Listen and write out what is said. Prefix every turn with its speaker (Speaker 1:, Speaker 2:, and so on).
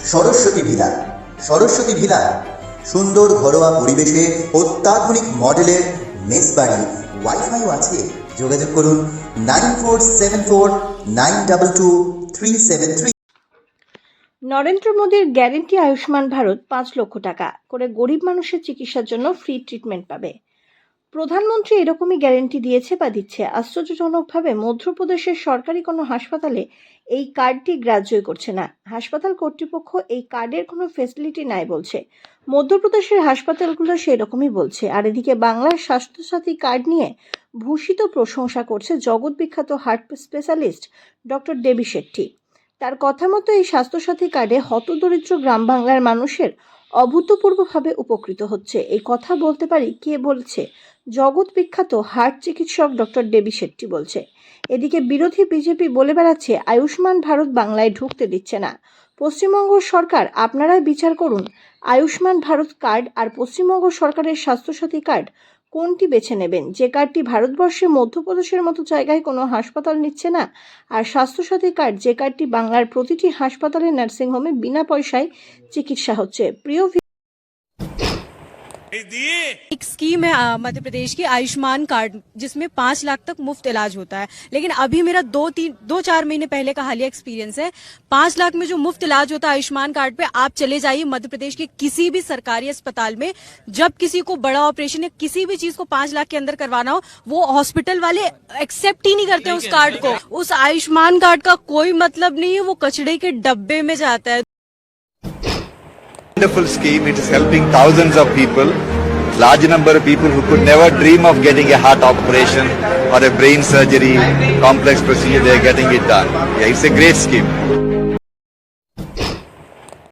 Speaker 1: Saraswati villa. Saraswati villa সুন্দর ঘরোয়া পরিবেশে অত্যাধুনিক মডেলের মেস বাড়ি, ওয়াইফাইও আছে। যোগাযোগ করুন 9474922373।
Speaker 2: নরেন্দ্র মোদীর গ্যারেন্টি আয়ুষ্মান ভারত 5 লক্ষ টাকা করে গরিব মানুষের চিকিৎসার জন্য ফ্রি ট্রিটমেন্ট পাবে। প্রধানমন্ত্রী এরকমই গ্যারেন্টি দিয়েছে বা দিচ্ছে। আশ্চর্যজনকভাবে মধ্যপ্রদেশের সরকারি কোনো হাসপাতালে এই কার্ডটি গ্রাহ্যই করছে না। হাসপাতাল কর্তৃপক্ষ এই কার্ডের কোনো ফেসিলিটি নাই বলছে। মধ্যপ্রদেশের হাসপাতালগুলো সেরকমই বলছে। আর এদিকে বাংলার স্বাস্থ্যসাথী কার্ড নিয়ে ভূষিত প্রশংসা করছে জগৎ বিখ্যাত হার্ট স্পেশালিস্ট ডক্টর দেবী শেট্টি। তার কথা মতো এই স্বাস্থ্যসাথী কার্ডে হতদরিদ্র গ্রাম বাংলার মানুষের অভূতপূর্বভাবে উপকৃত হচ্ছে। এই কথা বলতে পারি কে বলছে? জগৎ বিখ্যাত হার্ট চিকিৎসক ডক্টর দেবী শেট্টি বলছে। এদিকে বিরোধী বিজেপি বলে বেড়াচ্ছে আয়ুষ্মান ভারত বাংলায় ঢুকতে দিচ্ছে না। পশ্চিমবঙ্গ সরকার আপনারাই বিচার করুন, আয়ুষ্মান ভারত কার্ড আর পশ্চিমবঙ্গ সরকারের স্বাস্থ্যসাথী কার্ড কোনটি বেছে নেবেন? যে কার্ডটি ভারতবর্ষে মধ্যপ্রদেশের মতো জায়গায় কোনো হাসপাতাল নিচ্ছে না, আর স্বাস্থ্যসাথী কার্ড যে কার্ডটি বাংলার প্রতিটি হাসপাতালে নার্সিংহোমে বিনা পয়সায় চিকিৎসা হচ্ছে। প্রিয়
Speaker 3: एक स्कीम है मध्य प्रदेश की आयुष्मान कार्ड, जिसमें 5 लाख तक मुफ्त इलाज होता है। लेकिन अभी मेरा 2-4 महीने पहले का हालिया एक्सपीरियंस है। 5 लाख में जो मुफ्त इलाज होता है आयुष्मान कार्ड पे, आप चले जाइए मध्य प्रदेश के किसी भी सरकारी अस्पताल में, जब किसी को बड़ा ऑपरेशन या किसी भी चीज को 5 लाख के अंदर करवाना हो, वो हॉस्पिटल वाले एक्सेप्ट ही नहीं करते उस कार्ड को। उस आयुष्मान कार्ड का कोई मतलब नहीं है, वो कचड़े के डब्बे में जाता है।
Speaker 4: Wonderful scheme. It is helping thousands of people, large number of people who could never dream of getting a heart operation or a brain surgery, complex procedure. They are getting it done. Yeah, it's a great scheme.